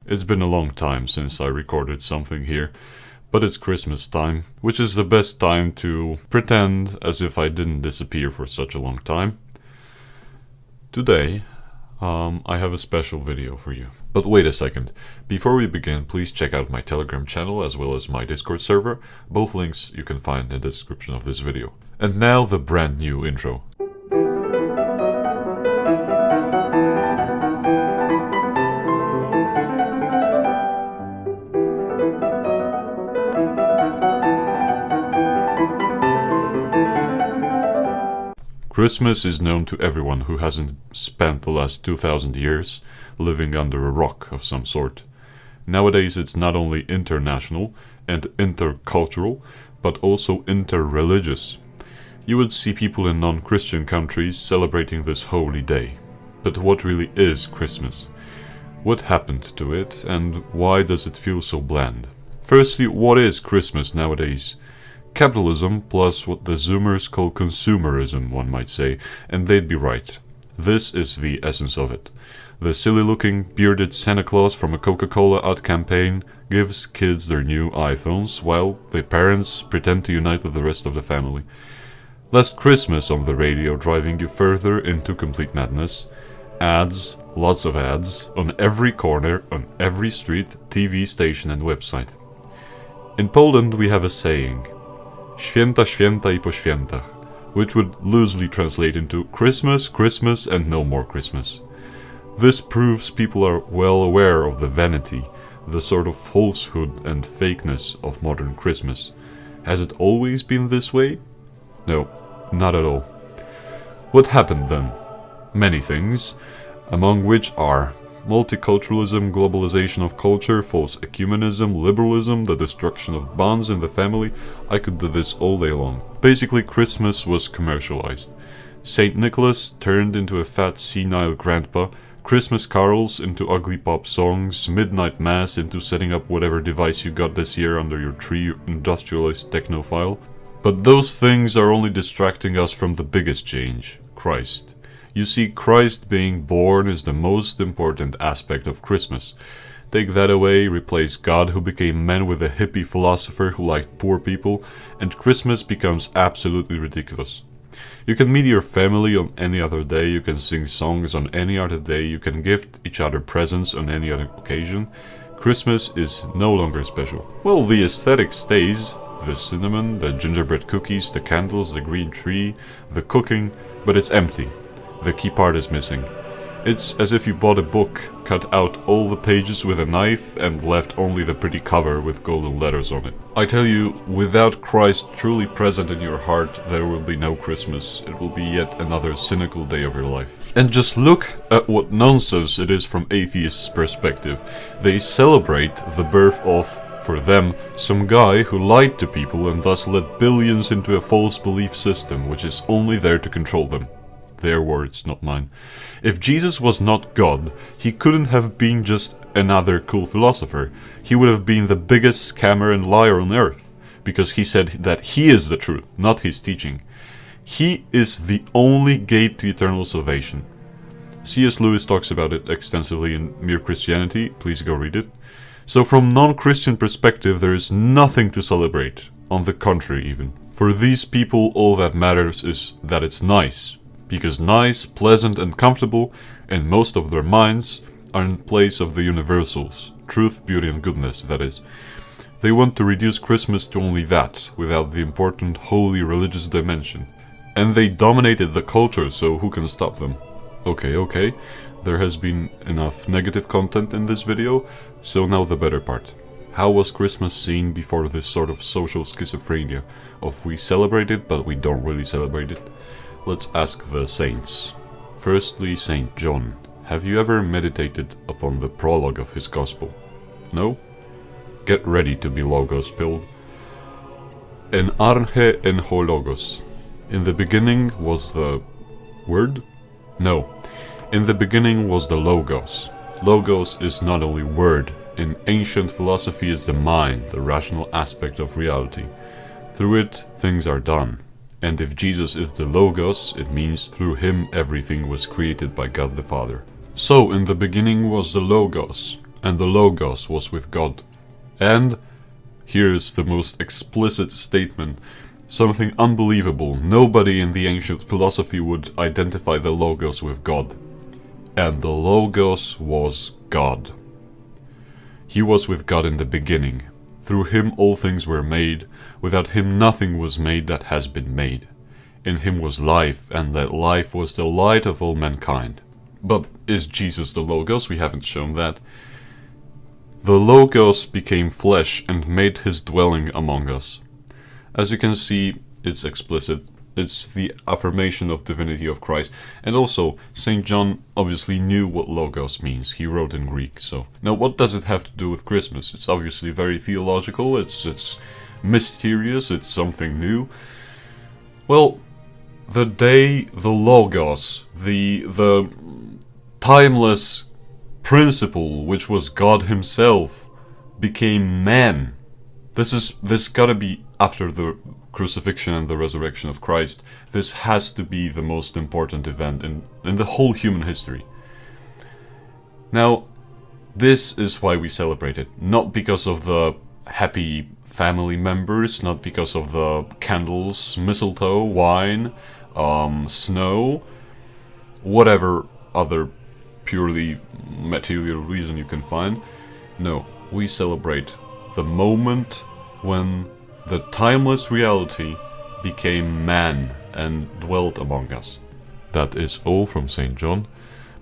It's been a long time since I recorded something here, but it's Christmas time, which is the best time to pretend as if I didn't disappear for such a long time. Today, I have a special video for you. But wait a second. Before we begin, please check out my Telegram channel as well as my Discord server. Both links you can find in the description of this video. And now the brand new intro. Christmas is known to everyone who hasn't spent the last 2000 years living under a rock of some sort. Nowadays it's not only international and intercultural, but also interreligious. You would see people in non-Christian countries celebrating this holy day. But what really is Christmas? What happened to it, and why does it feel so bland? Firstly, what is Christmas nowadays? Capitalism plus what the Zoomers call consumerism, one might say, and they'd be right. This is the essence of it. The silly-looking, bearded Santa Claus from a Coca-Cola ad campaign gives kids their new iPhones, while the parents pretend to unite with the rest of the family. Last Christmas on the radio, driving you further into complete madness. Ads, lots of ads, on every corner, on every street, TV station and website. In Poland we have a saying, Święta, święta I po świętach, which would loosely translate into Christmas, Christmas and no more Christmas. This proves people are well aware of the vanity, the sort of falsehood and fakeness of modern Christmas. Has it always been this way? No, not at all. What happened then? Many things, among which are multiculturalism, globalization of culture, false ecumenism, liberalism, the destruction of bonds in the family. I could do this all day long. Basically, Christmas was commercialized. Saint Nicholas turned into a fat senile grandpa, Christmas carols into ugly pop songs, midnight mass into setting up whatever device you got this year under your tree, industrialist technophile. But those things are only distracting us from the biggest change, Christ. You see, Christ being born is the most important aspect of Christmas. Take that away, replace God who became man with a hippie philosopher who liked poor people, and Christmas becomes absolutely ridiculous. You can meet your family on any other day, you can sing songs on any other day, you can gift each other presents on any other occasion. Christmas is no longer special. Well, the aesthetic stays, the cinnamon, the gingerbread cookies, the candles, the green tree, the cooking, but it's empty. The key part is missing. It's as if you bought a book, cut out all the pages with a knife and left only the pretty cover with golden letters on it. I tell you, without Christ truly present in your heart, there will be no Christmas. It will be yet another cynical day of your life. And just look at what nonsense it is from atheists' perspective. They celebrate the birth of, for them, some guy who lied to people and thus led billions into a false belief system which is only there to control them. Their words, not mine. If Jesus was not God, he couldn't have been just another cool philosopher. He would have been the biggest scammer and liar on earth, because he said that he is the truth, not his teaching. He is the only gate to eternal salvation. C.S. Lewis talks about it extensively in Mere Christianity, please go read it. So from non-Christian perspective, there is nothing to celebrate, on the contrary even. For these people, all that matters is that it's nice. Because nice, pleasant and comfortable, in most of their minds, are in place of the universals, truth, beauty and goodness, that is. They want to reduce Christmas to only that, without the important holy religious dimension. And they dominated the culture, so who can stop them? Okay, there has been enough negative content in this video, so now the better part. How was Christmas seen before this sort of social schizophrenia, of we celebrate it but we don't really celebrate it? Let's ask the saints. Firstly, Saint John. Have you ever meditated upon the prologue of his gospel? No? Get ready to be logos-pilled. En arche en ho logos. In the beginning was the word? No. In the beginning was the logos. Logos is not only word. In ancient philosophy is the mind, the rational aspect of reality. Through it, things are done. And if Jesus is the Logos, it means through him everything was created by God the Father. So in the beginning was the Logos, and the Logos was with God. And here's the most explicit statement, something unbelievable. Nobody in the ancient philosophy would identify the Logos with God. And the Logos was God. He was with God in the beginning. Through him all things were made. Without him nothing was made that has been made. In him was life, and that life was the light of all mankind. But is Jesus the Logos? We haven't shown that. The Logos became flesh and made his dwelling among us. As you can see, it's explicit. It's the affirmation of divinity of Christ. And also, St. John obviously knew what Logos means. He wrote in Greek. So now, what does it have to do with Christmas? It's obviously very theological. It's mysterious. It's something new. Well, the day the Logos, the timeless principle, which was God himself, became man. This gotta be after the crucifixion and the resurrection of Christ. This has to be the most important event in the whole human history. Now, this is why we celebrate it. Not because of the happy family members, not because of the candles, mistletoe, wine, snow, whatever other purely material reason you can find. No, we celebrate the moment when the timeless reality became man and dwelt among us. That is all from St. John,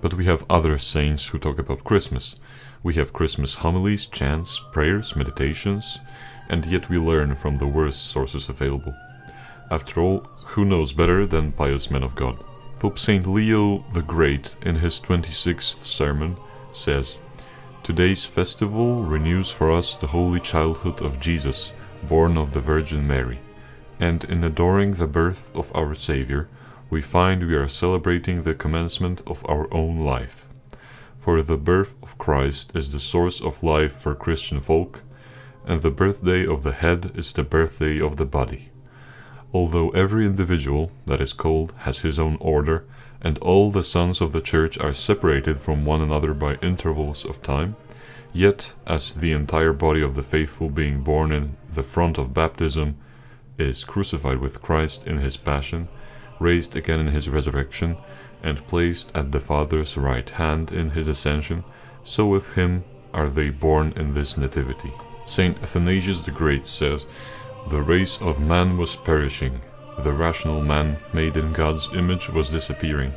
but we have other saints who talk about Christmas. We have Christmas homilies, chants, prayers, meditations, and yet we learn from the worst sources available. After all, who knows better than pious men of God? Pope St. Leo the Great, in his 26th sermon, says, "Today's festival renews for us the holy childhood of Jesus, born of the Virgin Mary, and in adoring the birth of our Savior, we find we are celebrating the commencement of our own life. For the birth of Christ is the source of life for Christian folk, and the birthday of the head is the birthday of the body. Although every individual that is called has his own order, and all the sons of the Church are separated from one another by intervals of time, yet, as the entire body of the faithful being born in the font of baptism is crucified with Christ in his passion, raised again in his resurrection, and placed at the Father's right hand in his ascension, so with him are they born in this nativity." Saint Athanasius the Great says, "The race of man was perishing, the rational man made in God's image was disappearing,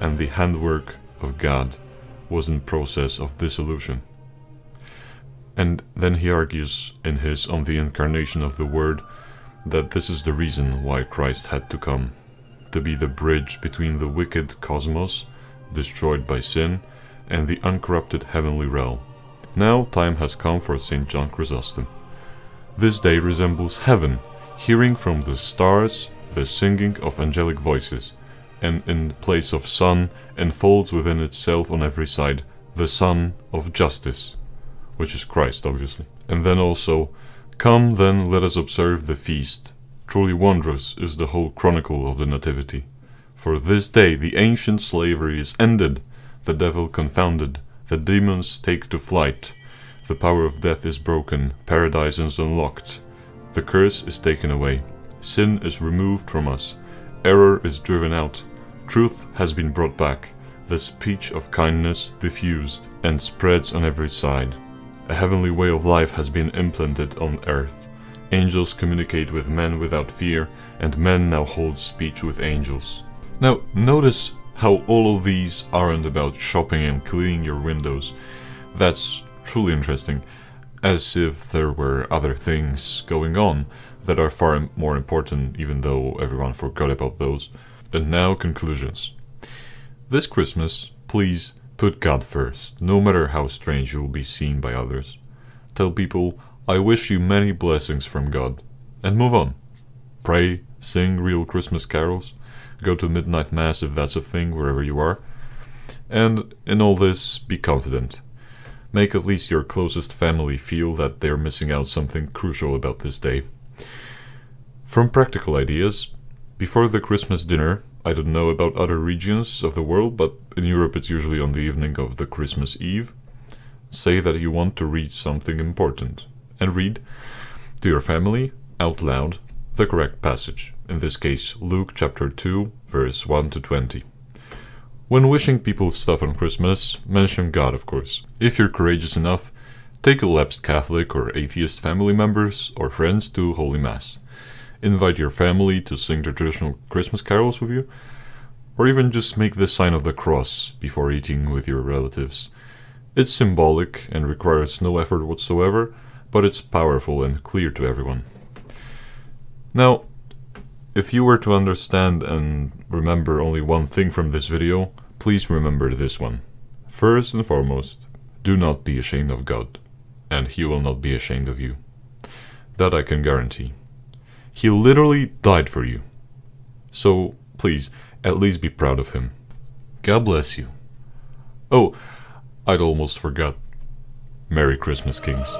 and the handwork of God was in process of dissolution." And then he argues in his On the Incarnation of the Word that this is the reason why Christ had to come, to be the bridge between the wicked cosmos, destroyed by sin, and the uncorrupted heavenly realm. Now time has come for St. John Chrysostom. This day resembles heaven, hearing from the stars the singing of angelic voices, and in place of sun enfolds within itself on every side the sun of justice, which is Christ, obviously. And then also, "Come then, let us observe the feast. Truly wondrous is the whole chronicle of the Nativity. For this day the ancient slavery is ended, the devil confounded, the demons take to flight, the power of death is broken, paradise is unlocked, the curse is taken away, sin is removed from us, error is driven out, truth has been brought back, the speech of kindness diffused and spreads on every side. A heavenly way of life has been implanted on earth. Angels communicate with men without fear, and men now hold speech with angels." Now, notice how all of these aren't about shopping and cleaning your windows. That's truly interesting, as if there were other things going on that are far more important, even though everyone forgot about those. And now, conclusions. This Christmas, please put God first, no matter how strange you will be seen by others. Tell people, "I wish you many blessings from God," and move on. Pray, sing real Christmas carols, go to midnight mass if that's a thing wherever you are, and in all this, be confident. Make at least your closest family feel that they're missing out something crucial about this day. From practical ideas, before the Christmas dinner, I don't know about other regions of the world, but in Europe it's usually on the evening of the Christmas Eve. say that you want to read something important, and read to your family out loud the correct passage, in this case Luke chapter 2, verse 1 to 20. When wishing people stuff on Christmas, mention God, of course. If you're courageous enough, take a lapsed Catholic or atheist family members or friends to Holy Mass. Invite your family to sing the traditional Christmas carols with you, or even just make the sign of the cross before eating with your relatives. It's symbolic and requires no effort whatsoever, but it's powerful and clear to everyone. Now, if you were to understand and remember only one thing from this video, please remember this one. First and foremost, do not be ashamed of God, and He will not be ashamed of you. That I can guarantee. He literally died for you. So, please, at least be proud of Him. God bless you. Oh, I'd almost forgot. Merry Christmas, Kings.